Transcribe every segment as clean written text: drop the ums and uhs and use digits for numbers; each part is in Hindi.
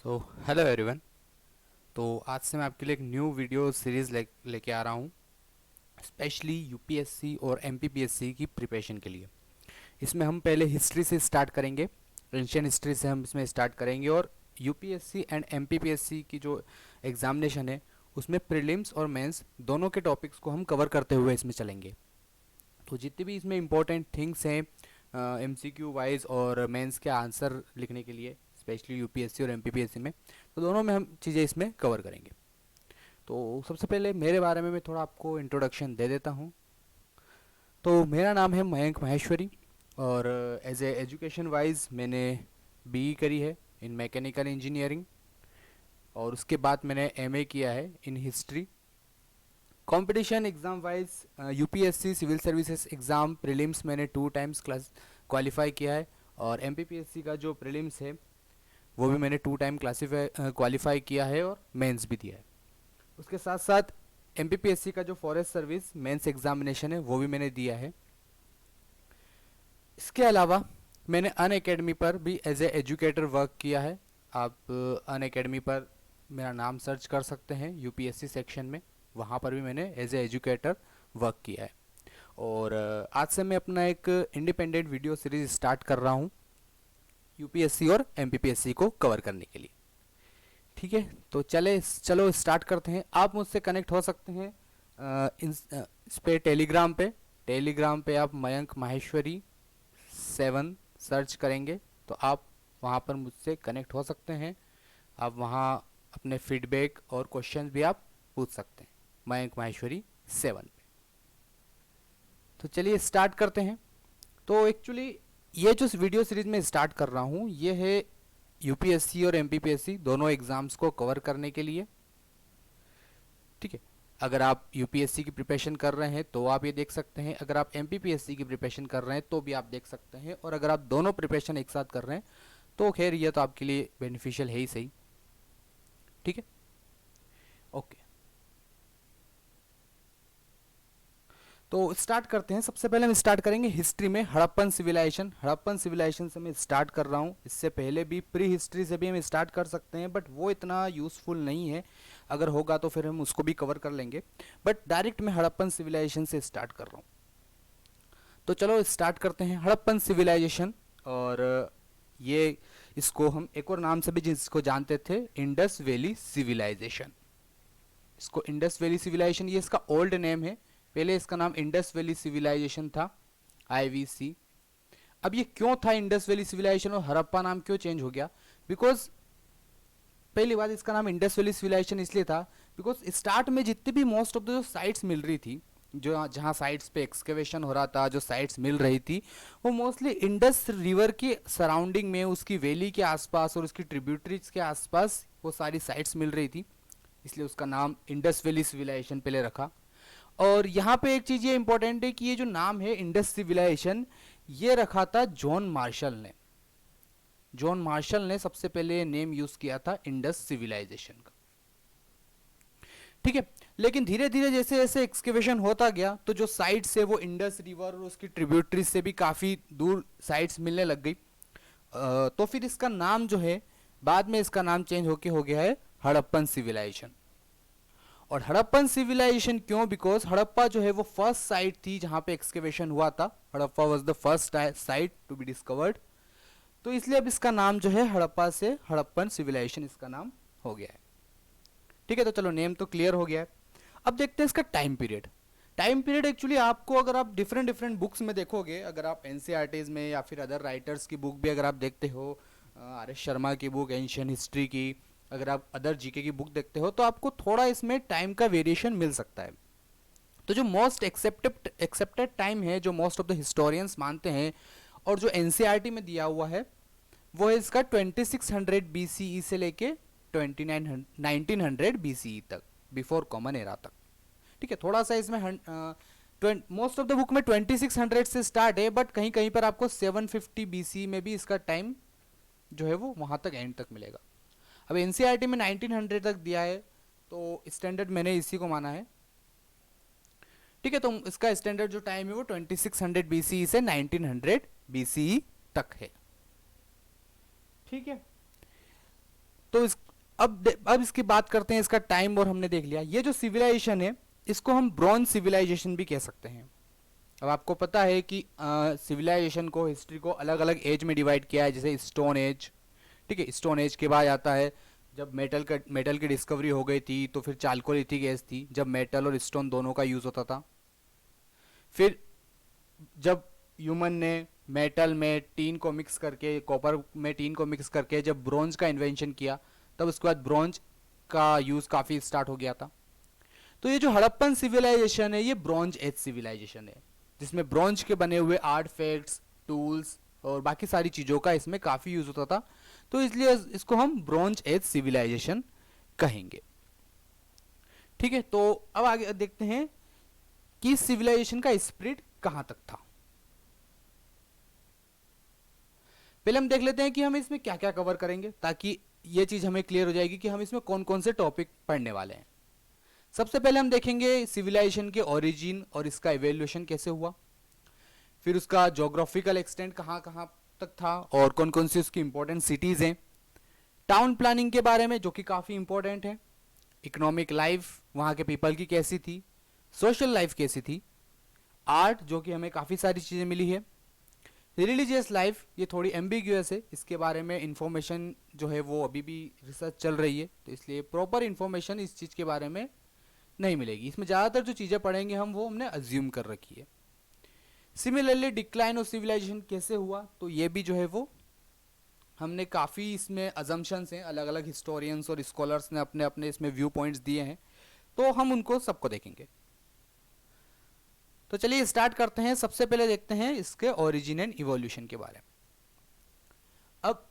So hello everyone. तो आज से मैं आपके लिए एक न्यू वीडियो सीरीज़ लेके आ रहा हूँ, स्पेशली यूपीएससी और एमपीपीएससी की प्रिपरेशन के लिए। इसमें हम पहले हिस्ट्री से स्टार्ट करेंगे, एंशियन हिस्ट्री से हम इसमें स्टार्ट करेंगे, और यूपीएससी एंड एमपीपीएससी की जो एग्ज़ामिनेशन है उसमें प्रीलिम्स और मेंस दोनों के टॉपिक्स को हम कवर करते हुए इसमें चलेंगे। तो जितने भी इसमें इंपॉर्टेंट थिंग्स हैं एमसीक्यू वाइज और मेंस के आंसर लिखने के लिए, स्पेशली यूपीएससी और एमपीपीएससी में, तो दोनों में हम चीज़ें इसमें कवर करेंगे। तो सबसे पहले मेरे बारे में मैं थोड़ा आपको इंट्रोडक्शन दे देता हूँ। तो मेरा नाम है मयंक माहेश्वरी, और एज ए एजुकेशन वाइज मैंने बीई करी है इन मैकेनिकल इंजीनियरिंग, और उसके बाद मैंने एमए किया है in history. Competition exam wise UPSC civil services exam prelims मैंने 2 टाइम्स क्लास क्वालिफाई किया है, और एमपीपीएससी का जो प्रीलिम्स है वो भी मैंने 2 टाइम क्वालिफाई किया है, और मेंस भी दिया है। उसके साथ साथ एमपीपीएससी का जो फॉरेस्ट सर्विस मेंस एग्जामिनेशन है वो भी मैंने दिया है। इसके अलावा मैंने अन अकेडमी पर भी एज ए एजुकेटर वर्क किया है। आप अन अकेडमी पर मेरा नाम सर्च कर सकते हैं यूपीएससी सेक्शन में, वहाँ पर भी मैंने एज ए एजुकेटर वर्क किया है। और आज से मैं अपना एक इंडिपेंडेंट वीडियो सीरीज स्टार्ट कर रहा हूँ यूपीएससी और एमपीपीएससी को कवर करने के लिए। ठीक है, तो चलो स्टार्ट करते हैं। आप मुझसे कनेक्ट हो सकते हैं इस पे टेलीग्राम पे आप मयंक माहेश्वरी 7 सर्च करेंगे तो आप वहाँ पर मुझसे कनेक्ट हो सकते हैं। आप वहाँ अपने फीडबैक और क्वेश्चन भी आप पूछ सकते हैं मयंक माहेश्वरी 7 पे। तो चलिए स्टार्ट करते हैं। तो एक्चुअली ये जो वीडियो सीरीज में स्टार्ट कर रहा हूँ ये है यूपीएससी और एमपीपीएससी दोनों एग्जाम्स को कवर करने के लिए। ठीक है, अगर आप यूपीएससी की प्रिपरेशन कर रहे हैं तो आप ये देख सकते हैं, अगर आप एमपीपीएससी की प्रिपरेशन कर रहे हैं तो भी आप देख सकते हैं, और अगर आप दोनों प्रिपरेशन एक साथ कर रहे हैं तो खैर ये तो आपके लिए बेनिफिशियल है ही सही। ठीक है, ओके। तो स्टार्ट करते हैं। सबसे पहले हम स्टार्ट करेंगे हिस्ट्री में हड़प्पन सिविलाइजेशन से मैं स्टार्ट कर रहा हूँ। इससे पहले भी प्री हिस्ट्री से भी हम स्टार्ट कर सकते हैं, बट वो इतना यूज़फुल नहीं है। अगर होगा तो फिर हम उसको भी कवर कर लेंगे, बट डायरेक्ट मैं हड़प्पन सिविलाइजेशन से स्टार्ट कर रहा हूँ। तो चलो स्टार्ट करते हैं हड़प्पन सिविलाइजेशन। और ये इसको हम एक और नाम से भी जिसको जानते थे, इंडस वैली सिविलाइजेशन। इसको इंडस वैली सिविलाइजेशन ये इसका ओल्ड नेम है। पहले इसका नाम इंडस वैली सिविलाइजेशन था, आईवीसी। अब ये क्यों था इंडस वैली सिविलाइजेशन और हड़प्पा नाम क्यों चेंज हो गया? बिकॉज पहली बात, इसका नाम इंडस वैली सिविलाइजेशन इसलिए था बिकॉज स्टार्ट में जितनी भी मोस्ट ऑफ द जो साइट्स मिल रही थी, जो जहाँ साइट्स पे एक्सकेवेशन हो रहा था, जो साइट्स मिल रही थी, वो मोस्टली इंडस रिवर के सराउंडिंग में, उसकी वैली के आसपास और उसकी ट्रिब्यूटरीज के आसपास वो सारी साइट्स मिल रही थी, इसलिए उसका नाम इंडस वैली सिविलाइजेशन पहले रखा। और यहाँ पे एक चीज़ ये इंपॉर्टेंट है कि ये जो नाम है इंडस सिविलाइजेशन, ये रखा था जॉन मार्शल ने। जॉन मार्शल ने सबसे पहले नेम यूज किया था इंडस सिविलाइजेशन का। ठीक है, लेकिन धीरे धीरे जैसे जैसे एक्सकेवेशन होता गया तो जो साइट्स है वो इंडस रिवर और उसकी ट्रिब्यूटरीज से भी काफ़ी दूर साइट्स मिलने लग गई। तो फिर इसका नाम जो है, बाद में इसका नाम चेंज होके हो गया है हड़प्पन सिविलाइजेशन। और हड़प्पन सिविलाइजेशन क्यों? बिकॉज हड़प्पा जो है वो फर्स्ट साइट थी जहां पे एक्सकेवेशन हुआ था। Harappa was the first site to be discovered, तो इसलिए अब इसका नाम जो है हड़प्पा से हड़प्पन सिविलाइजेशन इसका नाम हो गया है। ठीक है, तो चलो नेम तो क्लियर हो गया है। अब देखते हैं इसका time period. Time period actually आपको, अगर आप डिफरेंट डिफरेंट बुक्स में देखोगे, अगर आप एनसीईआरटीज में या फिर अदर राइटर्स की बुक भी अगर आप देखते हो, आर एस शर्मा की बुक एंशियन हिस्ट्री की, अगर आप अदर जीके की बुक देखते हो, तो आपको थोड़ा इसमें टाइम का वेरिएशन मिल सकता है। तो जो मोस्ट एक्सेप्टेड टाइम है, जो मोस्ट ऑफ द हिस्टोरियंस मानते हैं और जो एनसीईआरटी में दिया हुआ है, वो है इसका 2600 बीसीई से लेके 1900 बीसीई तक, बिफोर कॉमन एरा तक। ठीक है, थोड़ा सा इसमें मोस्ट ऑफ द बुक में 2600 से स्टार्ट है, बट कहीं कहीं पर आपको 750 बीसी में भी इसका टाइम जो है वो वहां तक एंड तक मिलेगा। अब एनसीईआरटी में 1900 तक दिया है, तो स्टैंडर्ड मैंने इसी को माना है। ठीक है, तो इसका स्टैंडर्ड जो टाइम है वो 2600 बीसीई से 1900 बीसीई तक है। ठीक है, तो अब इसकी बात करते हैं, इसका टाइम और हमने देख लिया। ये जो सिविलाइजेशन है इसको हम ब्रॉन्ज सिविलाइजेशन भी कह सकते हैं। अब आपको पता है कि सिविलाइजेशन को, हिस्ट्री को अलग अलग एज में डिवाइड किया है, जैसे स्टोन एज, ठीक है। स्टोन एज के बाद आता है जब मेटल की डिस्कवरी हो गई थी, तो फिर चाल्कोलिथिक एज थी जब मेटल और स्टोन दोनों का यूज़ होता था। फिर जब ह्यूमन ने मेटल में टीन को मिक्स करके, कॉपर में टीन को मिक्स करके जब ब्रॉन्ज का इन्वेंशन किया, तब उसके बाद ब्रॉन्ज का यूज़ काफ़ी स्टार्ट हो गया था। तो ये जो हड़प्पन सिविलाइजेशन है ये ब्रॉन्ज एज सिविलाइजेशन है, जिसमें ब्रॉन्ज के बने हुए आर्टिफैक्ट्स, टूल्स और बाकी सारी चीज़ों का इसमें काफ़ी यूज़ होता था। तो इसलिए इसको हम ब्रॉन्ज एज सिविलाइजेशन कहेंगे, ठीक है। तो अब आगे देखते हैं कि सिविलाइजेशन का स्प्रेड कहां तक था। पहले हम देख लेते हैं कि हम इसमें क्या क्या कवर करेंगे, ताकि ये चीज हमें क्लियर हो जाएगी कि हम इसमें कौन कौन से टॉपिक पढ़ने वाले हैं। सबसे पहले हम देखेंगे सिविलाइजेशन के ओरिजिन और इसका इवेल्युएशन कैसे हुआ, फिर उसका ज्योग्राफिकल एक्सटेंट कहाँ कहाँ तक था और कौन कौन सी उसकी इंपॉर्टेंट सिटीज हैं, टाउन प्लानिंग के बारे में जो कि काफ़ी इंपॉर्टेंट है, इकोनॉमिक लाइफ वहाँ के पीपल की कैसी थी, सोशल लाइफ कैसी थी, आर्ट जो कि हमें काफ़ी सारी चीज़ें मिली है, रिलीजियस लाइफ ये थोड़ी एम्बिग्यूअस है, इसके बारे में इंफॉर्मेशन जो है वो अभी भी रिसर्च चल रही है, तो इसलिए प्रॉपर इंफॉर्मेशन इस चीज़ के बारे में नहीं मिलेगी। इसमें ज़्यादातर जो चीज़ें पढ़ेंगे हम वो हमने अज्यूम कर रखी है। सिमिलरली डिक्लाइन ऑफ सिविलाइजेशन कैसे हुआ, तो ये भी जो है वो हमने काफ़ी इसमें अजम्पशंस हैं, अलग अलग हिस्टोरियंस और स्कॉलर्स ने अपने अपने इसमें व्यू पॉइंट्स दिए हैं, तो हम उनको सबको देखेंगे। तो चलिए स्टार्ट करते हैं। सबसे पहले देखते हैं इसके ओरिजिन एंड इवोल्यूशन के बारे में। अब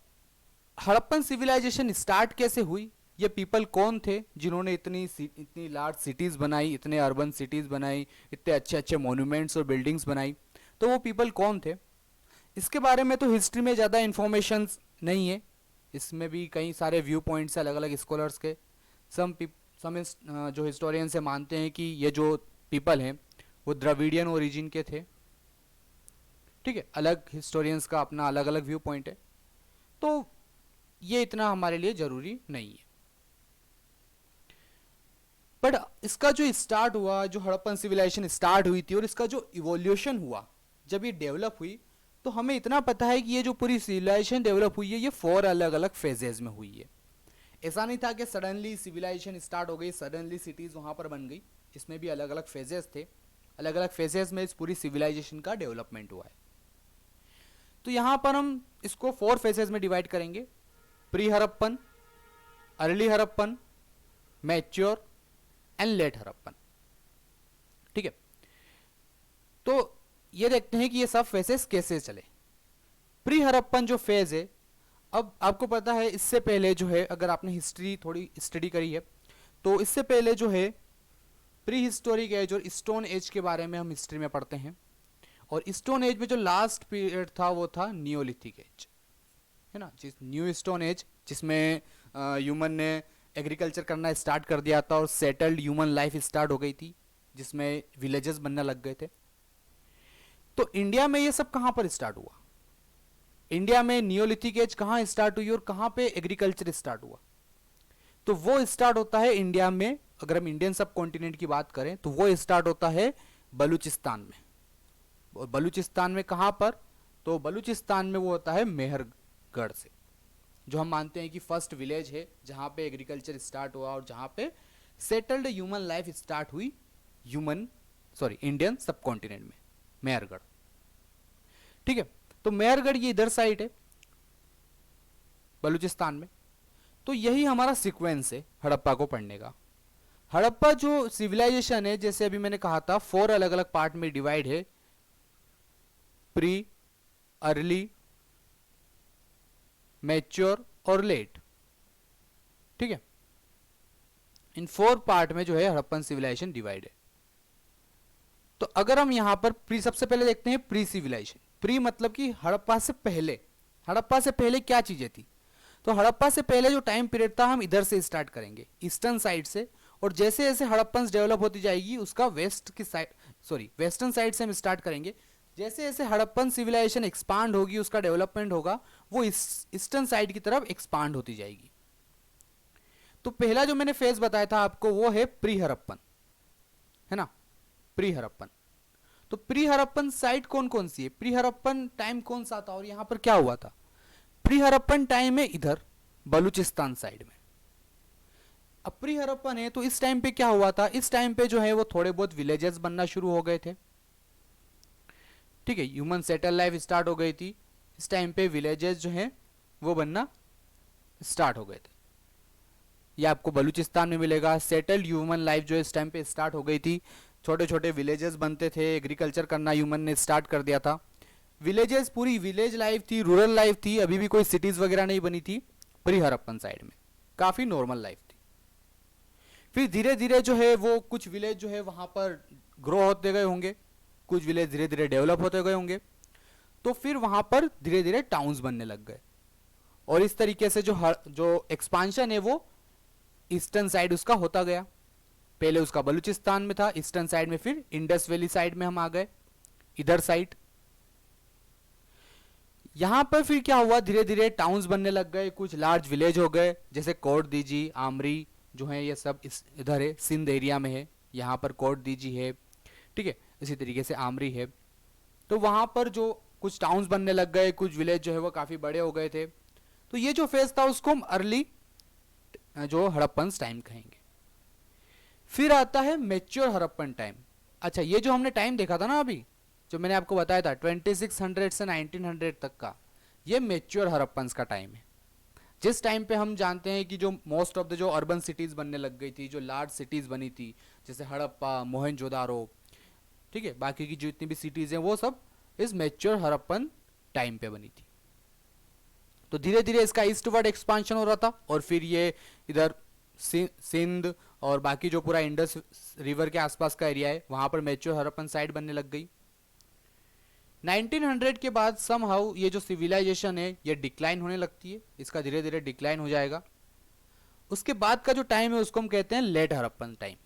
हड़प्पन सिविलाइजेशन स्टार्ट कैसे हुई, ये पीपल कौन थे जिन्होंने इतनी लार्ज सिटीज़ बनाई, इतने अर्बन सिटीज़ बनाई, इतने अच्छे अच्छे मॉन्यूमेंट्स और बिल्डिंग्स बनाई, तो वो पीपल कौन थे, इसके बारे में तो हिस्ट्री में ज़्यादा इन्फॉर्मेशन नहीं है। इसमें भी कई सारे व्यू पॉइंट्स अलग अलग स्कॉलर्स के। सम जो हिस्टोरियंस से मानते हैं कि ये जो पीपल हैं वो द्रविडियन ओरिजिन के थे, ठीक है। अलग हिस्टोरियंस का अपना अलग अलग व्यू पॉइंट है, तो ये इतना हमारे लिए ज़रूरी नहीं है। बट इसका जो स्टार्ट हुआ, जो हड़प्पन सिविलाइजेशन स्टार्ट हुई थी और इसका जो इवोल्यूशन हुआ, जब ये डेवलप हुई, तो हमें इतना पता है कि ये जो पूरी सिविलाइजेशन डेवलप हुई है ये 4 अलग अलग फेजेज में हुई है। ऐसा नहीं था कि सडनली सिविलाइजेशन स्टार्ट हो गई, सडनली सिटीज़ वहाँ पर बन गई। इसमें भी अलग अलग फेजेस थे, अलग अलग फेजेस में इस पूरी सिविलाइजेशन का डेवलपमेंट हुआ है। तो यहाँ पर हम इसको 4 फेजेस में डिवाइड करेंगे, pre Harappan, early Harappan, mature and let Harappan, ठीक है। तो ये देखते हैं कि ये सब फेजेस कैसे चले। प्री हड़प्पन जो फेज है, अब आपको पता है इससे पहले जो है, अगर आपने हिस्ट्री थोड़ी स्टडी करी है, तो इससे पहले जो है प्री हिस्टोरिक एज और स्टोन एज के बारे में हम हिस्ट्री में पढ़ते हैं। और स्टोन एज में जो लास्ट पीरियड था वो था नियोलिथिक एज, है ना, जिस न्यू स्टोन एज जिसमें ह्यूमन ने एग्रीकल्चर करना स्टार्ट कर दिया था और सेटल्ड ह्यूमन लाइफ स्टार्ट हो गई थी, जिसमें विलेजेस बनने लग गए थे। तो इंडिया में ये सब कहाँ पर स्टार्ट हुआ, इंडिया में नियोलिथिक एज कहाँ स्टार्ट हुई और कहाँ पे एग्रीकल्चर स्टार्ट हुआ, तो वो स्टार्ट होता है इंडिया में। अगर हम इंडियन सब कॉन्टिनेंट की बात करें तो वो स्टार्ट होता है बलूचिस्तान में। और बलूचिस्तान में कहाँ पर, तो बलूचिस्तान में वो होता है मेहरगढ़ से, जो हम मानते हैं कि फर्स्ट विलेज है जहाँ पे एग्रीकल्चर स्टार्ट हुआ और जहाँ पे सेटल्ड ह्यूमन लाइफ स्टार्ट हुई इंडियन सब कॉन्टिनेंट में, मेहरगढ़, ठीक है। तो मेहरगढ़ ये इधर साइड है बलूचिस्तान में। तो यही हमारा सीक्वेंस है हड़प्पा को पढ़ने का। हड़प्पा जो सिविलाइजेशन है, जैसे अभी मैंने कहा था, 4 अलग अलग पार्ट में डिवाइड है, प्री, अर्ली, मैच्योर और लेट, ठीक है। इन 4 पार्ट में जो है हड़प्पन सिविलाइजेशन डिवाइड है। तो अगर हम यहां पर सबसे पहले देखते हैं प्री सिविलाइजेशन। प्री मतलब कि हड़प्पा से पहले, हड़प्पा से पहले क्या चीजें थी, तो हड़प्पा से पहले जो टाइम पीरियड था हम इधर से स्टार्ट करेंगे, ईस्टर्न साइड से, और जैसे जैसे हड़प्पन डेवलप होती जाएगी उसका वेस्टर्न साइड से हम स्टार्ट करेंगे। जैसे जैसे हड़प्पन सिविलाइजेशन एक्सपांड होगी, उसका डेवलपमेंट होगा, वो ईस्टर्न साइड की तरफ एक्सपांड होती जाएगी, तो पहला जो मैंने फेज बताया था आपको वो है प्री हड़प्पन, है ना, प्री हड़प्पन। तो प्री हड़प्पन साइट कौन कौन सी है, प्री हड़प्पन टाइम कौन सा था और यहां पर क्या हुआ था। प्री हड़प्पन टाइम है इधर बलूचिस्तान साइड में। अब प्री हड़प्पन है तो इस टाइम पे क्या हुआ था, इस टाइम पे जो है वो थोड़े बहुत विलेजेस बनना शुरू हो गए थे, ठीक है, ह्यूमन सेटल लाइफ स्टार्ट हो गई थी। इस टाइम पे विलेजेस जो हैं वो बनना स्टार्ट हो गए थे। ये आपको बलूचिस्तान में मिलेगा। सेटल्ड ह्यूमन लाइफ जो इस टाइम पे स्टार्ट हो गई थी, छोटे छोटे विलेजेस बनते थे, एग्रीकल्चर करना ह्यूमन ने स्टार्ट कर दिया था। विलेजेस पूरी विलेज लाइफ थी, रूरल लाइफ थी, अभी भी कोई सिटीज वगैरह नहीं बनी थी प्री हड़प्पन साइड में, काफी नॉर्मल लाइफ थी। फिर धीरे धीरे जो है वो कुछ विलेज जो है वहां पर ग्रो होते गए होंगे, कुछ विलेज धीरे धीरे डेवलप होते गए होंगे, तो फिर वहां पर धीरे धीरे टाउन्स बनने लग गए। और इस तरीके से जो एक्सपांशन है वो ईस्टर्न साइड उसका होता गया। पहले उसका बलूचिस्तान में था, ईस्टर्न साइड में, फिर इंडस वैली साइड में हम आ गए, इधर साइड। यहां पर फिर क्या हुआ, धीरे धीरे टाउन्स बनने लग गए, कुछ लार्ज विलेज हो गए, जैसे कोट दीजी, आमरी जो है ये सब इधर है, सिंध एरिया में है। यहाँ पर कोट दीजी है, ठीक है, इसी तरीके से आमरी है। तो वहां पर जो कुछ टाउन्स बनने लग गए, कुछ विलेज जो है वो काफी बड़े हो गए थे। तो ये जो फेज था उसको हम अर्ली जो हड़प्पन टाइम कहेंगे। फिर आता है मेच्योर हड़प्पन टाइम। अच्छा, ये जो हमने टाइम देखा था ना अभी, जो मैंने आपको बताया था 2600 से 1900 तक का, ये मेच्योर हड़प्पन का टाइम है। जिस टाइम पे हम जानते हैं कि जो मोस्ट ऑफ द जो अर्बन सिटीज बनने लग गई थी, जो लार्ज सिटीज बनी थी, जैसे हड़प्पा, मोहनजोदारो, ठीक है, बाकी की जितनी भी सिटीज हैं वो सब इस मेच्योर हड़प्पन टाइम पे बनी थी। तो धीरे धीरे इसका ईस्टवर्ड एक्सपांशन हो रहा था, और फिर ये इधर सिंध और बाकी जो पूरा इंडस रिवर के आसपास का एरिया है वहां पर मेच्योर हड़प्पन साइट बनने लग गई। 1900 के बाद समहाउ ये जो सिविलाइजेशन है ये डिक्लाइन होने लगती है, इसका धीरे धीरे डिक्लाइन हो जाएगा। उसके बाद का जो टाइम है उसको हम कहते हैं लेट हड़प्पन टाइम,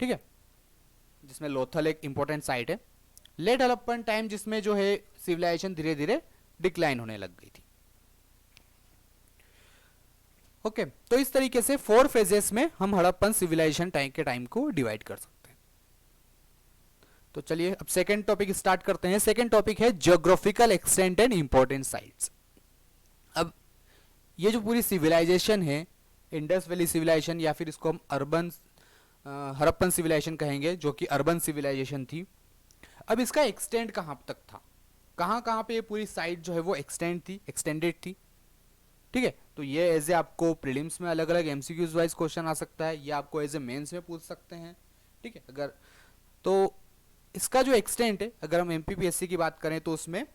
ठीक है, जिसमें लोथल एक इंपॉर्टेंट साइट है। लेट हड़प्पन टाइम जिसमें जो है सिविलाइजेशन धीरे धीरे डिक्लाइन होने लग गई थी। ओके, तो इस तरीके से 4 फेजेस में हम हड़प्पन सिविलाइजेशन टाइम के टाइम को डिवाइड कर सकते हैं। तो चलिए अब सेकंड टॉपिक स्टार्ट करते हैं। सेकंड टॉपिक है geographical extent and important sites. अब ये जो पूरी सिविलाइजेशन है, इंडस वैली सिविलाइजेशन या फिर इसको हम अर्बन हड़प्पन सिविलाइजेशन कहेंगे, जो कि अर्बन सिविलाइजेशन थी। अब इसका एक्सटेंड कहां तक था, कहां कहां पे ये पूरी साइट जो है वो एक्सटेंडेड थी, ठीक है। तो ये एज ए आपको प्रीलिम्स में अलग अलग एमसीक्यूज वाइज क्वेश्चन आ सकता है, ये आपको एज ए मेंस में पूछ सकते हैं, ठीक है। अगर तो इसका जो एक्सटेंट है, अगर हम एमपीपीएससी की बात करें तो उसमें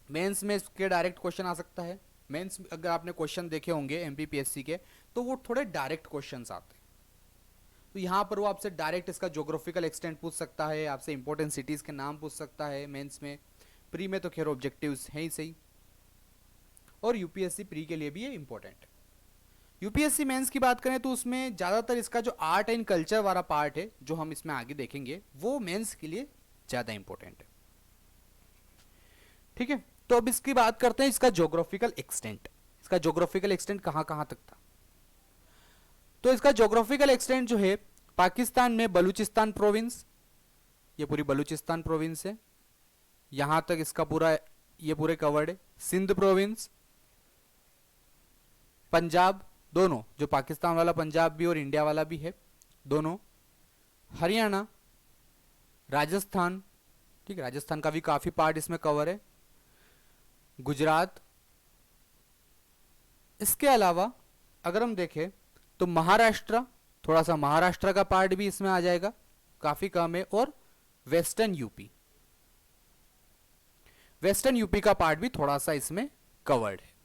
मेंस में इसके डायरेक्ट क्वेश्चन आ सकता है। मेंस अगर आपने क्वेश्चन देखे होंगे एमपीपीएससी के तो वो थोड़े डायरेक्ट क्वेश्चन आते हैं। तो यहाँ पर वो आपसे डायरेक्ट इसका ज्योग्राफिकल एक्सटेंट पूछ सकता है, आपसे इंपॉर्टेंट सिटीज के नाम पूछ सकता है मेंस में। प्री में तो खैर ऑब्जेक्टिव्स हैं ही सही, और यूपीएससी प्री के लिए भी ये इंपॉर्टेंट है। यूपीएससी मेंस की बात करें तो उसमें ज़्यादातर इसका जो आर्ट एंड कल्चर वाला पार्ट है, जो हम इसमें आगे देखेंगे, वो मेंस के लिए ज़्यादा इंपॉर्टेंट है, ठीक है। तो अब इसकी बात करते हैं इसका ज्योग्राफिकल एक्सटेंट। इसका ज्योग्राफिकल एक्सटेंट कहाँ कहाँ तक था। तो इसका ज्योग्राफिकल एक्सटेंट जो है, पाकिस्तान में बलूचिस्तान प्रोविंस, ये पूरी बलूचिस्तान प्रोविंस है, यहां तक इसका पूरा ये पूरे कवर्ड है। सिंध प्रोविंस, पंजाब, दोनों, जो पाकिस्तान वाला पंजाब भी और इंडिया वाला भी है दोनों, हरियाणा, राजस्थान, ठीक है, राजस्थान का भी काफी पार्ट इसमें कवर है, गुजरात। इसके अलावा अगर हम देखें तो महाराष्ट्र, थोड़ा सा महाराष्ट्र का पार्ट भी इसमें आ जाएगा, काफी कम है, और वेस्टर्न यूपी, वेस्टर्न यूपी का पार्ट भी थोड़ा सा इसमें कवर्ड है।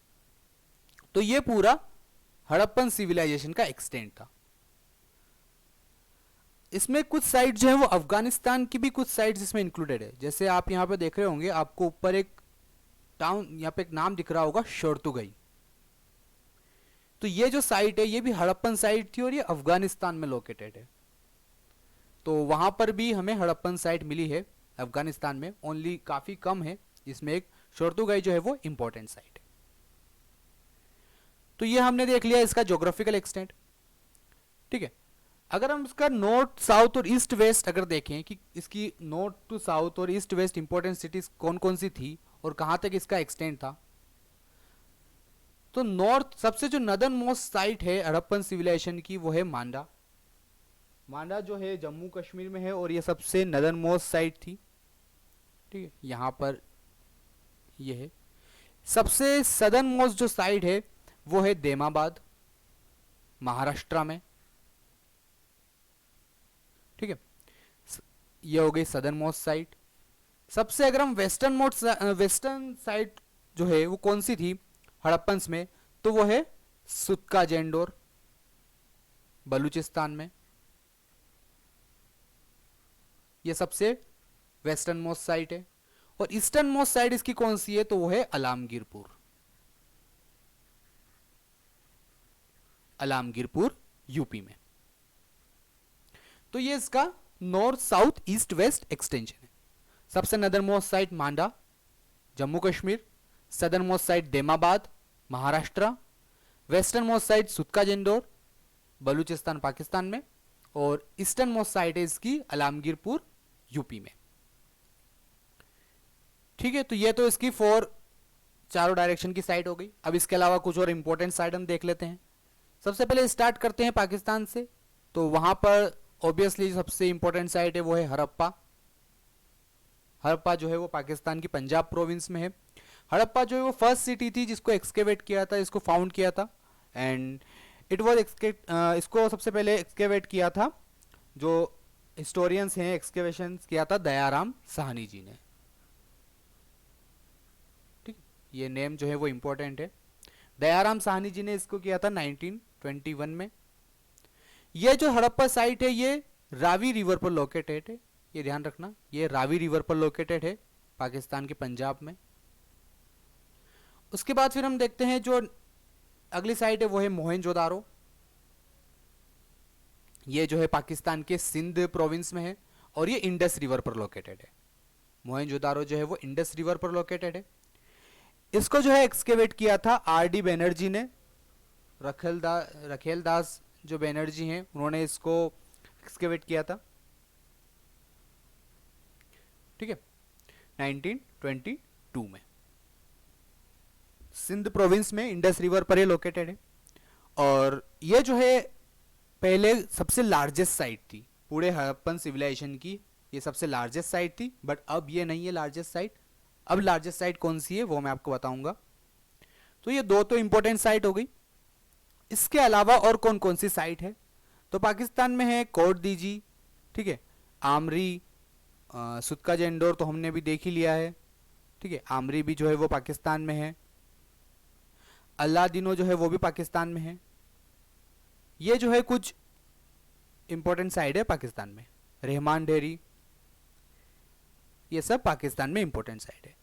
तो ये पूरा हड़प्पन सिविलाइजेशन का एक्सटेंट था। इसमें कुछ साइट जो है वो अफगानिस्तान की भी कुछ साइट्स इसमें इंक्लूडेड है। जैसे आप यहाँ पे देख रहे होंगे, आपको ऊपर एक टाउन, यहाँ पे एक नाम दिख रहा होगा, शोरतुगई। तो ये जो साइट है ये भी हड़प्पन साइट थी और ये अफगानिस्तान में लोकेटेड है। तो वहां पर भी हमें हड़प्पन साइट मिली है अफगानिस्तान में, ओनली काफी कम है। इसमें एक शोरतुगई जो है वो इंपॉर्टेंट साइट है। तो ये हमने देख लिया इसका ज्योग्राफिकल एक्सटेंट। ठीक है, अगर हम इसका नॉर्थ साउथ और ईस्ट वेस्ट अगर देखें कि इसकी नॉर्थ टू साउथ और ईस्ट वेस्ट इंपॉर्टेंट सिटीज कौन कौन सी थी और कहाँ तक इसका एक्सटेंट था, तो नॉर्थ सबसे जो नदर्न मोस्ट साइट है हड़प्पन सिविलाइजेशन की वो है मांडा। मांडा जो है जम्मू कश्मीर में है और ये सबसे नदर्न मोस्ट साइट थी। ठीक है, यहाँ पर ये है। सबसे सदर्न मोस्ट जो साइट है वो है देमाबाद, महाराष्ट्र में। ठीक है, ये हो गई सदर्न मोस्ट साइट। सबसे अगर हम वेस्टर्न साइट जो है वो कौन सी थी हड़प्पन्स में, तो वो है सुत्का जेंडोर, बलूचिस्तान में। ये सबसे वेस्टर्न मोस्ट साइट है। और ईस्टर्न मोस्ट साइट इसकी कौन सी है, तो वो है अलामगीरपुर। अलामगीरपुर यूपी में। तो ये इसका north south east west extension है। सबसे northern most site Manda, Jammu Kashmir. Southern most site Daimabad, Maharashtra. Western most site Sutkagen Dor, Baluchistan Pakistan में। और ईस्टर्न मोस्ट साइट है इसकी अलामगीरपुर यूपी में। ठीक है, तो ये तो इसकी चारों डायरेक्शन की साइट हो गई। अब इसके अलावा कुछ और इंपॉर्टेंट साइट हम देख लेते हैं। सबसे पहले स्टार्ट करते हैं पाकिस्तान से। तो वहां पर ऑब्वियसली सबसे इंपॉर्टेंट साइट है वो है हड़प्पा। हड़प्पा जो है वो पाकिस्तान की पंजाब प्रोविंस में है। हड़प्पा जो है वो फर्स्ट सिटी थी जिसको एक्सकेवेट किया था, इसको फाउंड किया था। एंड इट वॉज इसको सबसे पहले एक्सकेवेट किया था, जो हिस्टोरियंस हैं एक्सकेवेशन किया था, दयाराम साहनी जी ने। ठीक, ये नेम जो है वो इंपॉर्टेंट है। दयाराम साहनी जी ने इसको किया था 1921 में। ये जो हड़प्पा साइट है ये रावी रिवर पर लोकेटेड है, ये ध्यान रखना, ये रावी रिवर पर लोकेटेड है पाकिस्तान के पंजाब में। उसके बाद फिर हम देखते हैं जो अगली साइट है वो है मोहनजोदारो। ये जो है पाकिस्तान के सिंध प्रोविंस में है और ये इंडस रिवर पर लोकेटेड है। मोहनजोदारो जो है वो इंडस रिवर पर लोकेटेड है। इसको जो है एक्सकेवेट किया था आर.डी. बैनर्जी ने। रखेल दास जो बैनर्जी हैं उन्होंने इसको एक्सकेवेट किया था। ठीक है, 1922 में। सिंध प्रोविंस में इंडस रिवर पर ये लोकेटेड है। और ये जो है पहले सबसे लार्जेस्ट साइट थी पूरे हड़प्पन सिविलाइजेशन की, ये सबसे लार्जेस्ट साइट थी। बट अब ये नहीं है लार्जेस्ट साइट। अब लार्जेस्ट साइट कौन सी है वो मैं आपको बताऊंगा। तो ये दो तो इंपॉर्टेंट साइट हो गई। इसके अलावा और कौन कौन सी साइट है, तो पाकिस्तान में है कोट दीजी। ठीक है, आमरी, सुत्का जेंडोर तो हमने भी देख ही लिया है। ठीक है, आमरी भी जो है वो पाकिस्तान में है। अल्लादिनो जो है वो भी पाकिस्तान में है। ये जो है कुछ इंपॉर्टेंट साइट है पाकिस्तान में। रहमान डेरी, ये सब पाकिस्तान में इंपॉर्टेंट साइट है।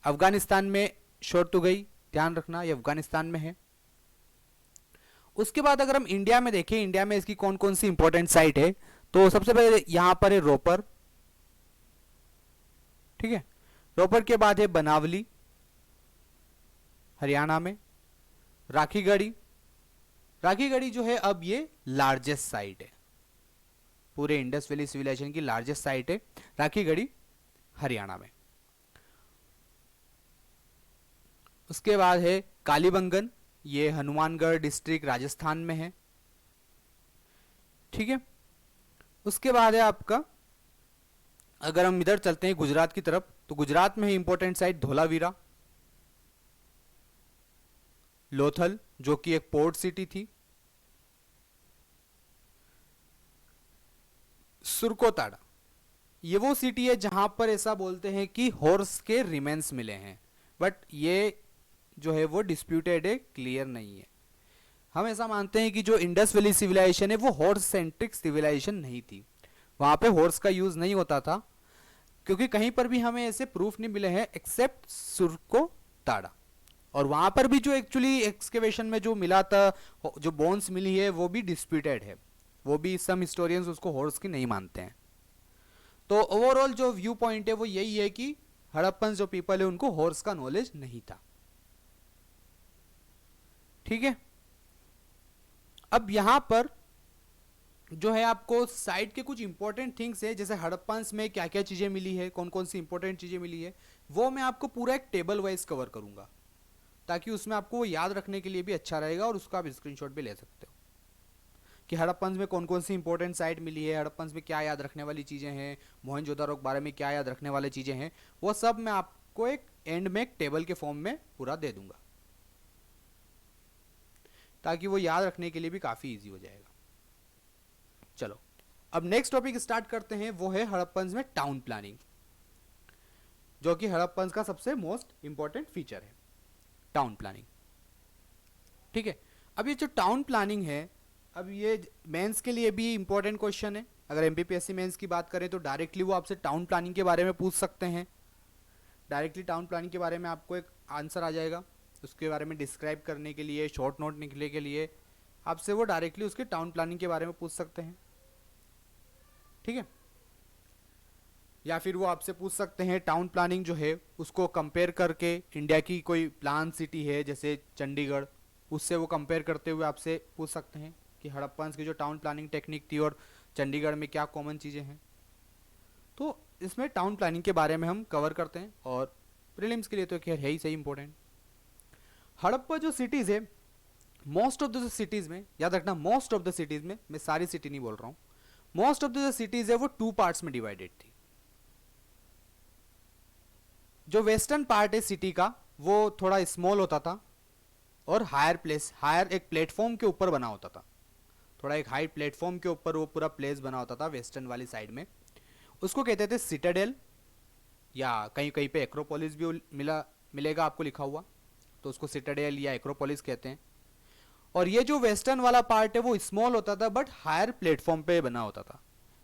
अफगानिस्तान में शोरतुगई, ध्यान रखना ये अफगानिस्तान में है। उसके बाद अगर हम इंडिया में देखें, इंडिया में इसकी कौन कौन सी इंपॉर्टेंट साइट है, तो सबसे पहले यहां पर है रोपर। ठीक है, रोपर के बाद है बनावली हरियाणा में। राखीगढ़ी, राखीगढ़ी जो है अब ये लार्जेस्ट साइट है, पूरे इंडस वैली सिविलाइजेशन की लार्जेस्ट साइट है राखीगढ़ी हरियाणा में। उसके बाद है कालीबंगन, ये हनुमानगढ़ डिस्ट्रिक्ट राजस्थान में है। ठीक है, उसके बाद है आपका, अगर हम इधर चलते हैं गुजरात की तरफ, तो गुजरात में है इंपॉर्टेंट साइट धोलावीरा, लोथल जो कि एक पोर्ट सिटी थी, सुरकोताड़ा, ये वो सिटी है जहां पर ऐसा बोलते हैं कि हॉर्स के रिमेन्स मिले हैं। बट ये जो है वो डिस्प्यूटेड है, क्लियर नहीं है। हम ऐसा मानते हैं कि जो इंडस वैली सिविलाइजेशन है वो हॉर्स सेंट्रिक सिविलाइजेशन नहीं थी, वहां पे हॉर्स का यूज नहीं होता था, क्योंकि कहीं पर भी हमें ऐसे प्रूफ नहीं मिले हैं एक्सेप्ट सुरकोताड़ा। और वहां पर भी जो एक्चुअली एक्सकेवेशन में जो मिला था, जो बोन्स मिली है वो भी डिस्प्यूटेड है, वो भी सम हिस्टोरियंस उसको हॉर्स की नहीं मानते हैं। तो ओवरऑल जो व्यू पॉइंट है वो यही है कि हड़प्पन जो पीपल है उनको हॉर्स का नॉलेज नहीं था। ठीक है, अब यहाँ पर जो है आपको साइट के कुछ इंपॉर्टेंट थिंग्स है, जैसे हड़प्पन्स में क्या क्या चीज़ें मिली है, कौन कौन सी इंपॉर्टेंट चीज़ें मिली है, वो मैं आपको पूरा एक टेबल वाइज कवर करूँगा, ताकि उसमें आपको वो याद रखने के लिए भी अच्छा रहेगा और उसका आप स्क्रीनशॉट भी ले सकते हो कि हड़प्पन्स में कौन कौन सी इंपॉर्टेंट साइट मिली है, हड़प्पन्स में क्या याद रखने वाली चीज़ें हैं, मोहनजोदारो के बारे में क्या याद रखने वाली चीज़ें हैं, वो सब मैं आपको एक एंड में एक टेबल के फॉर्म में पूरा दे दूंगा, ताकि वो याद रखने के लिए भी काफ़ी ईजी हो जाएगा। चलो अब नेक्स्ट टॉपिक स्टार्ट करते हैं, वो है हड़प्पन्स में टाउन प्लानिंग, जो कि हड़प्पन्स का सबसे मोस्ट इंपॉर्टेंट फीचर है, टाउन प्लानिंग। ठीक है, अब ये जो टाउन प्लानिंग है, अब ये मेंस के लिए भी इंपॉर्टेंट क्वेश्चन है। अगर एमपीपीएससी मेंस की बात करें तो डायरेक्टली वो आपसे टाउन प्लानिंग के बारे में पूछ सकते हैं, डायरेक्टली टाउन प्लानिंग के बारे में आपको एक आंसर आ जाएगा, उसके बारे में डिस्क्राइब करने के लिए, शॉर्ट नोट निकले के लिए आपसे वो डायरेक्टली उसके टाउन प्लानिंग के बारे में पूछ सकते हैं। ठीक है, या फिर वो आपसे पूछ सकते हैं टाउन प्लानिंग जो है उसको कंपेयर करके, इंडिया की कोई प्लान सिटी है जैसे चंडीगढ़, उससे वो कंपेयर करते हुए आपसे पूछ सकते हैं कि हड़प्पन्स की जो टाउन प्लानिंग टेक्निक थी और चंडीगढ़ में क्या कॉमन चीज़ें हैं। तो इसमें टाउन प्लानिंग के बारे में हम कवर करते हैं, और प्रीलिम्स के लिए तो खैर है ही सही इंपॉर्टेंट। हड़प्पा जो सिटीज़ है, मोस्ट ऑफ द सिटीज़ में याद रखना, मोस्ट ऑफ द सिटीज़ में, मैं सारी सिटी नहीं बोल रहा हूँ, मोस्ट ऑफ द सिटीज़ है वो 2 पार्ट्स में डिवाइडेड थी। जो वेस्टर्न पार्ट है सिटी का वो थोड़ा स्मॉल होता था और हायर एक प्लेटफॉर्म के ऊपर बना होता था, थोड़ा एक हाई प्लेटफॉर्म के ऊपर वो पूरा प्लेस बना होता था वेस्टर्न वाली साइड में, उसको कहते थे सिटाडेल, या कहीं कहीं पे एक्रोपोलिस भी मिलेगा आपको लिखा हुआ, तो उसको सिटाडेल या एक्रोपोलिस कहते हैं। और ये जो वेस्टर्न वाला पार्ट है वो स्मॉल होता था बट हायर प्लेटफॉर्म पे बना होता था,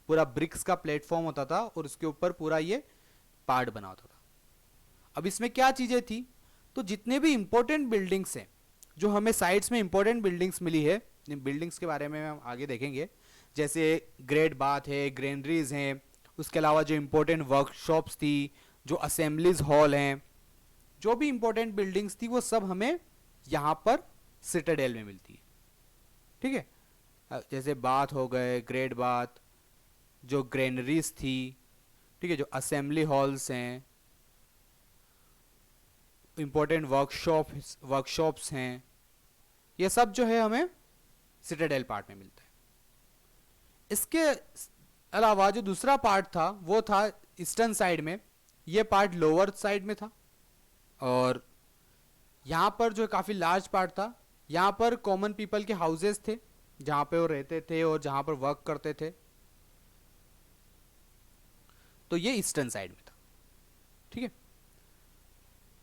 पूरा ब्रिक्स का प्लेटफॉर्म होता था और उसके ऊपर पूरा ये पार्ट बना होता था। अब इसमें क्या चीज़ें थी, तो जितने भी इंपॉर्टेंट बिल्डिंग्स हैं, जो हमें साइट्स में इंपॉर्टेंट बिल्डिंग्स मिली है, इन बिल्डिंग्स के बारे में हम आगे देखेंगे, जैसे ग्रेट बाथ है, ग्रेनरीज हैं, उसके अलावा जो इंपॉर्टेंट वर्कशॉप्स थी, जो असेंबलीज हॉल हैं, जो भी इंपॉर्टेंट बिल्डिंग्स थी वो सब हमें यहाँ पर सिटाडेल में मिलती है। ठीक है, जैसे बाथ हो गए, ग्रेट बाथ, जो ग्रेनरीज थी, ठीक है, जो असेंबली हॉल्स हैं, इंपॉर्टेंट वर्कशॉप्स हैं, ये सब जो है हमें सिटाडेल पार्ट में मिलता है। इसके अलावा जो दूसरा पार्ट था वो था ईस्टर्न साइड में, ये पार्ट लोअर साइड में था, और यहाँ पर जो काफ़ी लार्ज पार्ट था, यहाँ पर कॉमन पीपल के हाउसेस थे जहाँ पे वो रहते थे और जहाँ पर वर्क करते थे, तो ये ईस्टर्न साइड में था। ठीक है,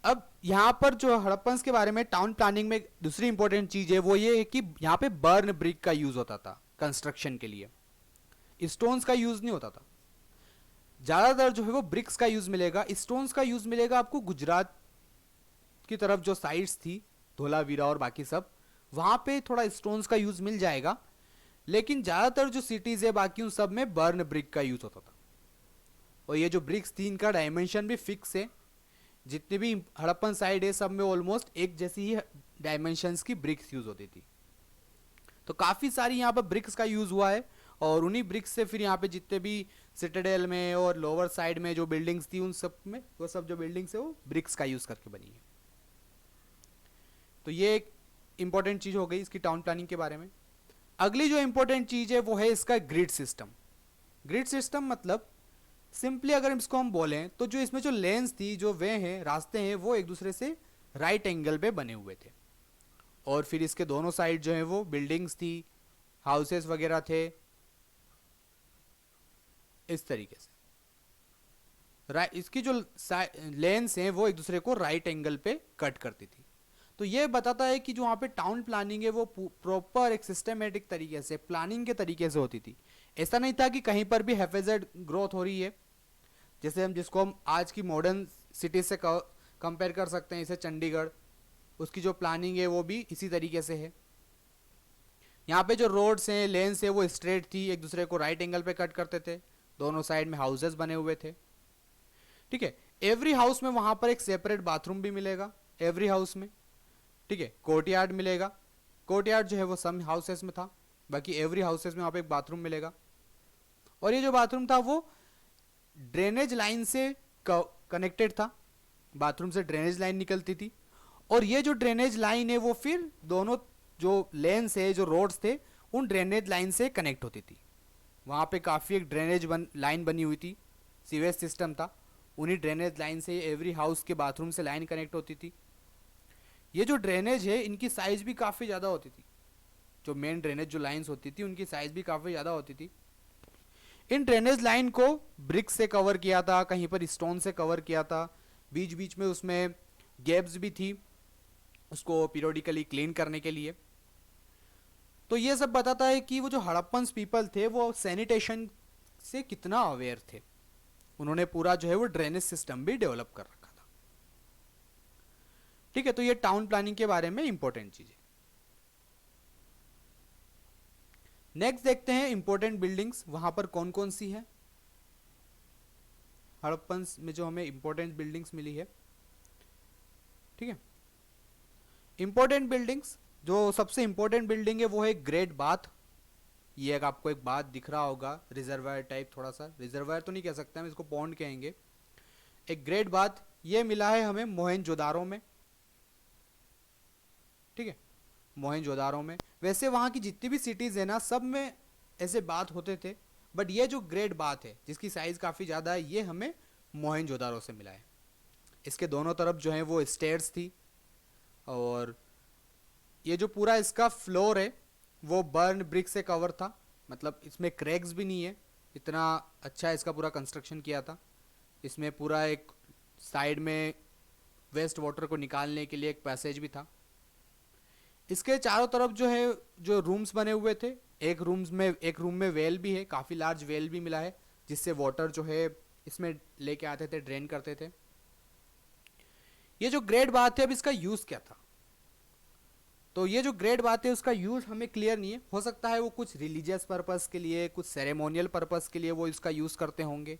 अब यहाँ पर जो हड़प्पन्स के बारे में टाउन प्लानिंग में दूसरी इंपॉर्टेंट चीज़ है वो ये है कि यहाँ पे बर्न ब्रिक का यूज़ होता था कंस्ट्रक्शन के लिए, स्टोन्स का यूज़ नहीं होता था। ज़्यादातर जो है वो ब्रिक्स का यूज़ मिलेगा, स्टोन्स का यूज़ मिलेगा आपको गुजरात की तरफ जो साइट्स थी, धोलावीरा और बाकी सब, वहाँ पे थोड़ा स्टोन्स का यूज़ मिल जाएगा, लेकिन ज़्यादातर जो सिटीज़ है बाकी उन सब में बर्न ब्रिक का यूज़ होता था। और ये जो ब्रिक्स थी इनका डायमेंशन भी फिक्स है, जितनी भी हड़प्पन साइड है सब में ऑलमोस्ट एक जैसी ही डायमेंशंस की ब्रिक्स यूज होती थी। तो काफ़ी सारी यहाँ पर ब्रिक्स का यूज़ हुआ है, और उन्हीं ब्रिक्स से फिर यहाँ पे जितने भी सिटाडेल में और लोअर साइड में जो बिल्डिंग्स थी उन सब में वो सब जो बिल्डिंग्स है वो ब्रिक्स का यूज़ करके बनी है। तो ये एक इंपॉर्टेंट चीज़ हो गई इसकी टाउन प्लानिंग के बारे में। अगली जो इंपॉर्टेंट चीज़ है वो है इसका ग्रिड सिस्टम। ग्रिड सिस्टम मतलब सिंपली अगर इसको हम बोलें तो जो इसमें जो लेन्स थी, जो वे हैं, रास्ते हैं, वो एक दूसरे से राइट एंगल पे बने हुए थे, और फिर इसके दोनों साइड जो है वो बिल्डिंग्स थी, हाउसेस वगैरह थे, इस तरीके से इसकी जो लेन्स हैं वो एक दूसरे को राइट एंगल पे कट करती थी। तो ये बताता है कि जो वहाँ पे टाउन प्लानिंग है वो प्रॉपर एक सिस्टमेटिक तरीके से, प्लानिंग के तरीके से होती थी। ऐसा नहीं था कि कहीं पर भी हैफेजेड ग्रोथ हो रही है, जैसे जिसको हम आज की मॉडर्न सिटी से कंपेयर कर सकते हैं, जैसे चंडीगढ़, उसकी जो प्लानिंग है वो भी इसी तरीके से है। यहाँ पे जो रोड्स हैं, लेन्स है, वो स्ट्रेट थी, एक दूसरे को राइट एंगल पे कट करते थे, दोनों साइड में हाउसेस बने हुए थे। ठीक है, एवरी हाउस में वहाँ पर एक सेपरेट बाथरूम भी मिलेगा एवरी हाउस में। ठीक है, कोर्टयार्ड मिलेगा, कोर्टयार्ड जो है वो सम हाउसेस में था, बाकी एवरी हाउसेस में वहाँ पे एक बाथरूम मिलेगा। और ये जो बाथरूम था वो ड्रेनेज लाइन से कनेक्टेड था, बाथरूम से ड्रेनेज लाइन निकलती थी, और ये जो ड्रेनेज लाइन है वो फिर दोनों जो लेन्स है, जो रोड्स थे, उन ड्रेनेज लाइन से कनेक्ट होती थी। वहाँ पे काफ़ी एक ड्रेनेज लाइन बनी हुई थी, सीवेज सिस्टम था, उन्हीं ड्रेनेज लाइन से एवरी हाउस के बाथरूम से लाइन कनेक्ट होती थी। ये जो ड्रेनेज है इनकी साइज़ भी काफ़ी ज़्यादा होती थी, जो मेन ड्रेनेज जो लाइंस होती थी उनकी साइज़ भी काफ़ी ज़्यादा होती थी। इन ड्रेनेज लाइन को ब्रिक से कवर किया था, कहीं पर स्टोन से कवर किया था, बीच बीच में उसमें गैप्स भी थी उसको पीरियोडिकली क्लीन करने के लिए। तो ये सब बताता है कि वो जो हड़प्पन्स पीपल थे वो सैनिटेशन से कितना अवेयर थे। उन्होंने पूरा जो है वो ड्रेनेज सिस्टम भी डेवलप कर रखा था। ठीक है, तो ये टाउन प्लानिंग के बारे में इंपॉर्टेंट चीज़ है। नेक्स्ट देखते हैं इंपॉर्टेंट बिल्डिंग्स वहां पर कौन कौन सी है हड़प्पन्स में जो हमें इंपॉर्टेंट बिल्डिंग्स मिली है। ठीक है, इंपॉर्टेंट बिल्डिंग्स, जो सबसे इंपॉर्टेंट बिल्डिंग है वो है ग्रेट बाथ। ये एक आपको एक बात दिख रहा होगा, रिजर्वायर टाइप, थोड़ा सा रिजर्वायर तो नहीं कह सकते हम इसको, पॉन्ड कहेंगे। एक ग्रेट बाथ ये मिला है हमें मोहनजोदारो में। ठीक है, मोहनजोदारो में। वैसे वहाँ की जितनी भी सिटीज़ है ना, सब में ऐसे बात होते थे, बट ये जो ग्रेट बात है जिसकी साइज़ काफ़ी ज़्यादा है, ये हमें मोहनजोदारो से मिला है। इसके दोनों तरफ जो है वो स्टेयर्स थी, और ये जो पूरा इसका फ्लोर है वो बर्न ब्रिक से कवर था, मतलब इसमें क्रैक्स भी नहीं है, इतना अच्छा इसका पूरा कंस्ट्रक्शन किया था। इसमें पूरा एक साइड में वेस्ट वाटर को निकालने के लिए एक पैसेज भी था। इसके चारों तरफ जो है जो रूम्स बने हुए थे, एक रूम में वेल भी है, काफ़ी लार्ज वेल भी मिला है, जिससे वाटर जो है इसमें लेके आते थे, ड्रेन करते थे। ये जो ग्रेट बात है, अब इसका यूज़ क्या था? तो ये जो ग्रेट बात है उसका यूज़ हमें क्लियर नहीं है, हो सकता है वो कुछ रिलीजियस पर्पस के लिए, कुछ सेरेमोनियल पर्पस के लिए वो इसका यूज़ करते होंगे।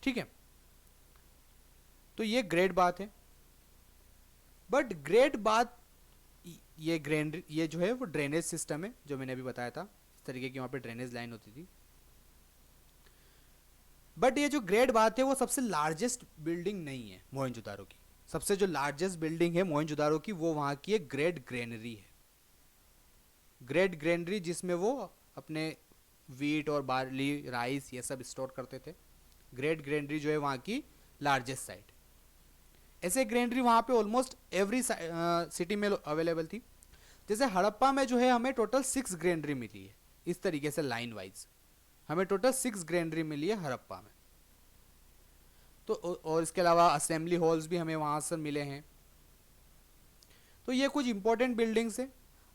ठीक है, तो ये ग्रेट बात है, बट ग्रेट बात ये जो है वो ड्रेनेज सिस्टम है, जो मैंने अभी बताया था, इस तरीके की वहाँ पे ड्रेनेज लाइन होती थी। बट ये जो ग्रेट बात है वो सबसे लार्जेस्ट बिल्डिंग नहीं है मोहनजोदारो की। सबसे जो लार्जेस्ट बिल्डिंग है मोहनजोदारो की वो वहाँ की एक ग्रेट ग्रेनरी है। ग्रेट ग्रेनरी जिसमें वो अपने वीट और बार्ली, राइस ये सब स्टोर करते थे। ग्रेट ग्रेनरी जो है वहाँ की लार्जेस्ट साइट। ऐसे ग्रेनरी वहाँ पे ऑलमोस्ट एवरी सिटी में अवेलेबल थी। जैसे हड़प्पा में जो है हमें टोटल 6 ग्रेनरी मिली है, इस तरीके से लाइन वाइज हमें टोटल 6 ग्रेनरी मिली है हड़प्पा में। तो और इसके अलावा असेंबली हॉल्स भी हमें वहाँ से मिले हैं। तो ये कुछ इंपॉर्टेंट बिल्डिंग्स है।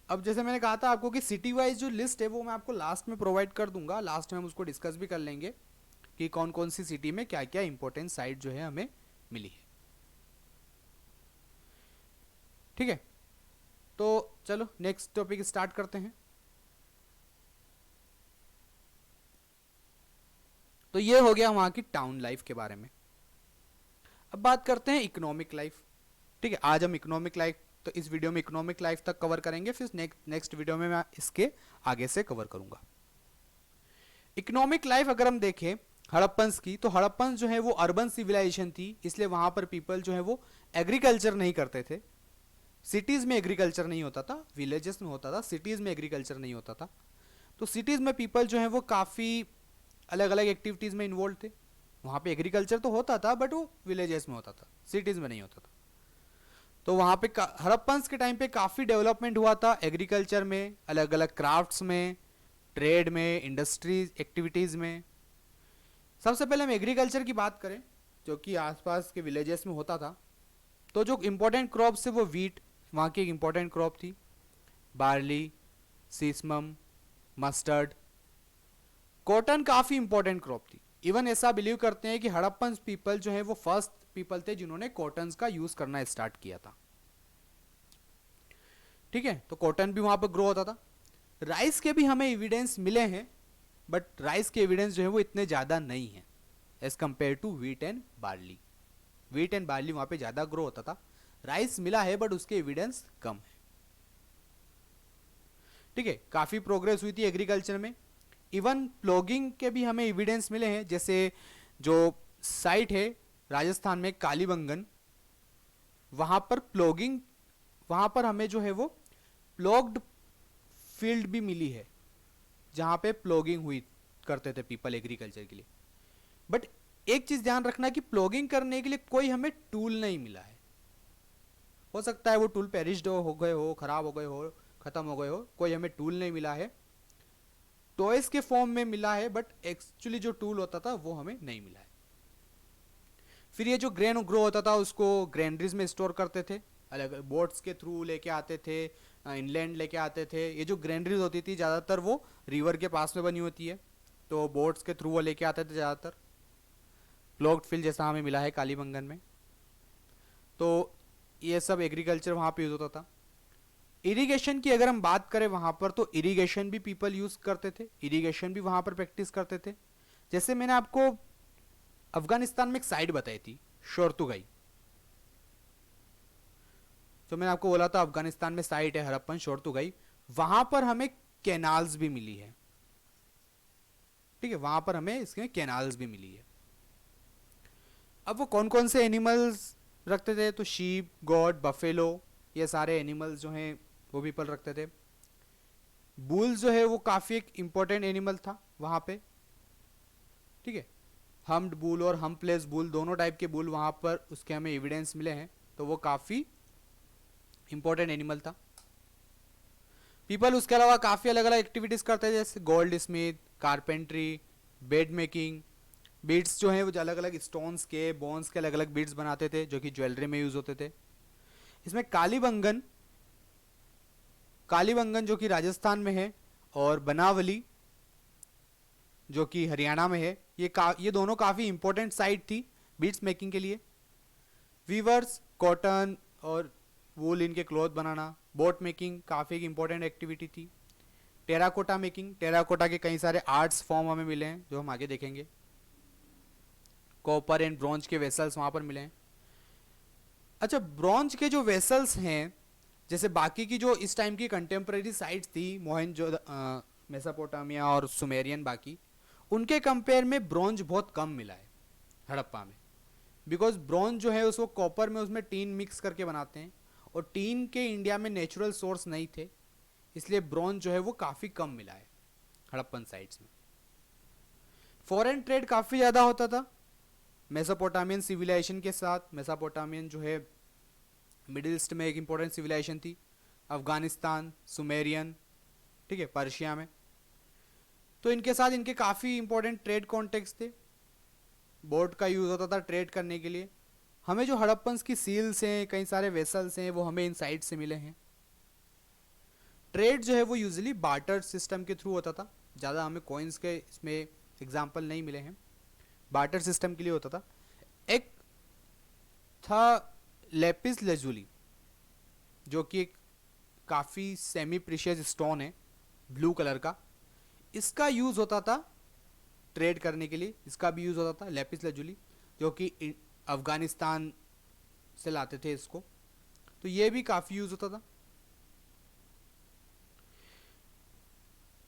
अब जैसे मैंने कहा था आपको कि सिटी वाइज जो लिस्ट है वो मैं आपको लास्ट में प्रोवाइड कर दूंगा, लास्ट में हम उसको डिस्कस भी कर लेंगे कि कौन कौन सी सिटी में क्या क्या इंपॉर्टेंट साइट जो है हमें मिली है। ठीक है, तो चलो नेक्स्ट टॉपिक स्टार्ट करते हैं। तो ये हो गया वहाँ की टाउन लाइफ के बारे में। अब बात करते हैं इकोनॉमिक लाइफ। ठीक है, आज हम इकोनॉमिक लाइफ, तो इस वीडियो में इकोनॉमिक लाइफ तक कवर करेंगे, फिर नेक्स्ट वीडियो में मैं इसके आगे से कवर करूंगा। इकोनॉमिक लाइफ अगर हम देखें हड़प्पन्स की, तो हड़प्पन्स जो है वो अर्बन सिविलाइजेशन थी, इसलिए वहां पर पीपल जो है वो एग्रीकल्चर नहीं करते थे। सिटीज में एग्रीकल्चर नहीं होता था, विलेजेस में होता था, सिटीज में एग्रीकल्चर नहीं होता था। तो सिटीज में पीपल जो है वो काफ़ी अलग अलग एक्टिविटीज़ में इन्वॉल्व थे। वहाँ पे एग्रीकल्चर तो होता था बट वो विलेजेस में होता था, सिटीज़ में नहीं होता था। तो वहाँ पे हड़प्पन्स के टाइम पे काफ़ी डेवलपमेंट हुआ था एग्रीकल्चर में, अलग अलग क्राफ्ट्स में, ट्रेड में, इंडस्ट्रीज एक्टिविटीज़ में। सबसे पहले हम एग्रीकल्चर की बात करें जो कि आसपास के विलेजेस में होता था, तो जो इम्पोर्टेंट क्रॉप्स है वो वीट वहाँ की एक इम्पोर्टेंट क्रॉप थी, बार्ली, सीसमम, मस्टर्ड, कॉटन काफ़ी इंपॉर्टेंट क्रॉप थी। इवन ऐसा बिलीव करते हैं कि हड़प्पन पीपल जो है वो फर्स्ट पीपल थे जिन्होंने कॉटन का यूज़ करना स्टार्ट किया था। ठीक है, तो कॉटन भी वहाँ पर ग्रो होता था। राइस के भी हमें एविडेंस मिले हैं, बट राइस के एविडेंस जो है वो इतने ज़्यादा नहीं है as compare to wheat and barley. Wheat and barley वहाँ पे ज़्यादा ग्रो होता था, राइस मिला है बट उसके एविडेंस कम है। ठीक है, काफ़ी प्रोग्रेस हुई थी एग्रीकल्चर में। इवन प्लॉगिंग के भी हमें एविडेंस मिले हैं, जैसे जो साइट है राजस्थान में कालीबंगन, वहाँ पर प्लॉगिंग, वहाँ पर हमें जो है वो प्लॉग्ड फील्ड भी मिली है, जहाँ पे प्लॉगिंग हुई करते थे पीपल एग्रीकल्चर के लिए। बट एक चीज़ ध्यान रखना कि प्लॉगिंग करने के लिए कोई हमें टूल नहीं मिला है। हो सकता है वो टूल पेरिश्ड हो गए हो, खराब हो गए हो, खत्म हो गए हो, कोई हमें टूल नहीं मिला है। टॉयज के फॉर्म में मिला है, बट एक्चुअली जो टूल होता था वो हमें नहीं मिला है। फिर ये जो ग्रेन ग्रो होता था उसको ग्रेनरीज में स्टोर करते थे, अलग बोट्स के थ्रू लेके आते थे, इनलैंड लेके आते थे। ये जो ग्रेनरीज होती थी ज़्यादातर वो रिवर के पास में बनी होती है, तो बोट्स के थ्रू वो लेके आते थे ज़्यादातर। प्लॉग्ड फील्ड जैसा हमें मिला है कालीबंगन में, तो ये सब एग्रीकल्चर वहाँ पे यूज होता था। इरिगेशन की अगर हम बात करें वहाँ पर, तो इरिगेशन भी पीपल यूज करते थे, इरिगेशन भी वहाँ पर प्रैक्टिस करते थे। जैसे मैंने आपको अफगानिस्तान में एक साइट बताई थी शोरतुगाई, जो मैंने आपको बोला था अफगानिस्तान में साइट है हड़प्पन शोरतुगाई, वहां पर हमें कैनाल्स भी मिली है। ठीक है, वहां पर हमें इसमें कैनाल्स भी मिली है। अब वो कौन कौन से एनिमल्स रखते थे, तो शीप, गॉड, बफेलो, ये सारे एनिमल्स जो हैं वो पीपल रखते थे। बुल जो है वो काफ़ी एक इम्पोर्टेंट एनिमल था वहाँ पे। ठीक है, हम्ड बुल और हम्पलेस बुल, दोनों टाइप के बुल वहाँ पर उसके हमें एविडेंस मिले हैं, तो वो काफ़ी इंपॉर्टेंट एनिमल था। पीपल उसके अलावा काफ़ी अलग अलग एक्टिविटीज़ करते हैं, जैसे gold Smith, carpentry, bed making, beads जो हैं वो अलग अलग स्टोन्स के, बोन्स के अलग अलग बीड्स बनाते थे जो कि ज्वेलरी में यूज़ होते थे। इसमें कालीबंगन, कालीबंगन जो कि राजस्थान में है, और बनावली जो कि हरियाणा में है, ये दोनों काफ़ी इंपॉर्टेंट साइट थी बीड्स मेकिंग के लिए। वीवर्स कॉटन और वूल इनके क्लॉथ बनाना, बोट मेकिंग काफ़ी एक इंपॉर्टेंट एक्टिविटी थी। टेराकोटा मेकिंग, टेराकोटा के कई सारे आर्ट्स फॉर्म हमें मिले हैं जो हम आगे देखेंगे। कॉपर एंड ब्रॉन्ज के वेसल्स वहाँ पर मिले हैं। अच्छा, ब्रॉन्ज के जो वेसल्स हैं, जैसे बाकी की जो इस टाइम की कंटेम्प्रेरी साइट्स थी, मोहनजो मेसोपोटामिया और सुमेरियन, बाकी उनके कंपेयर में ब्रॉन्ज बहुत कम मिला है हड़प्पा में। बिकॉज ब्रॉन्ज जो है उसको कॉपर में उसमें टीन मिक्स करके बनाते हैं, और टीन के इंडिया में नेचुरल सोर्स नहीं थे, इसलिए ब्रॉन्ज जो है वो काफ़ी कम मिला है हड़प्पन साइट्स में। फॉरेन ट्रेड काफ़ी ज़्यादा होता था मेसोपोटामियन सिविलाइजेशन के साथ। मेसोपोटामियन जो है मिडिल ईस्ट में एक इम्पोर्टेंट सिविलाइजेशन थी, अफगानिस्तान, सुमेरियन, ठीक है, पर्शिया में, तो इनके साथ इनके काफ़ी इंपॉर्टेंट ट्रेड कॉन्टेक्ट्स थे। बोट का यूज़ होता था ट्रेड करने के लिए। हमें जो हड़प्पन्स की सील्स हैं, कई सारे वेसल्स हैं, वो हमें इन साइट से मिले हैं। ट्रेड जो है वो यूजुअली बार्टर सिस्टम के थ्रू होता था, ज़्यादा हमें कॉइन्स के इसमें एग्जाम्पल नहीं मिले हैं, बार्टर सिस्टम के लिए होता था। एक था लेपिस लेजुली, जो कि एक काफ़ी सेमी प्रीशियस स्टोन है ब्लू कलर का, इसका यूज़ होता था ट्रेड करने के लिए, इसका भी यूज़ होता था लेपिस लेजुली, जो कि अफगानिस्तान से लाते थे इसको, तो ये भी काफ़ी यूज़ होता था।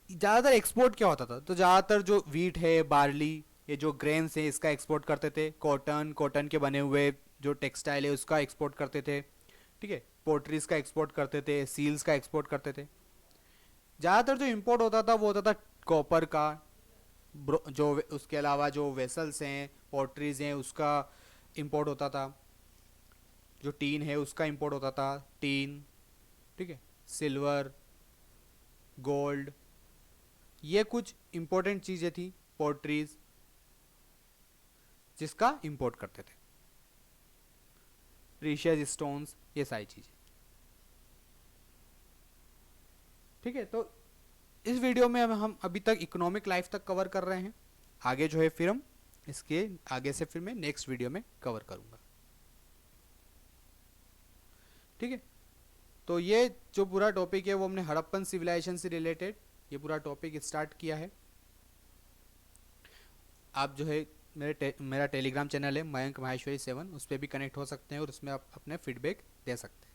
ज़्यादातर एक्सपोर्ट क्या होता था, तो ज़्यादातर जो वीट है, बार्ली, ये जो ग्रेन्स हैं, इसका एक्सपोर्ट करते थे। कॉटन, कॉटन के बने हुए जो टेक्सटाइल है उसका एक्सपोर्ट करते थे। ठीक है, पोट्रीज का एक्सपोर्ट करते थे, सील्स का एक्सपोर्ट करते थे। ज़्यादातर जो इंपोर्ट होता था वो होता था कॉपर का, जो उसके अलावा जो वेसल्स हैं, पोट्रीज हैं, उसका इंपोर्ट होता था। जो टीन है उसका इंपोर्ट होता था, टीन, ठीक है, सिल्वर, गोल्ड, ये कुछ इंपॉर्टेंट चीज़ें थी, पोट्रीज, जिसका इंपोर्ट करते थे। प्रीशियस स्टोन्स, ये सारी चीज़ें। ठीक है, तो इस वीडियो में हम अभी तक इकोनॉमिक लाइफ तक कवर कर रहे हैं। आगे जो है फिर हम इसके आगे से फिर मैं नेक्स्ट वीडियो में कवर करूँगा। ठीक है, तो ये जो पूरा टॉपिक है वो हमने हड़प्पन सिविलाइजेशन से रिलेटेड ये पूरा टॉपिक स्टार्ट किया है। आप जो है मेरा टेलीग्राम चैनल है मयंक माहेश्वरी 7, उस पर भी कनेक्ट हो सकते हैं और उसमें आप अपने फीडबैक दे सकते हैं।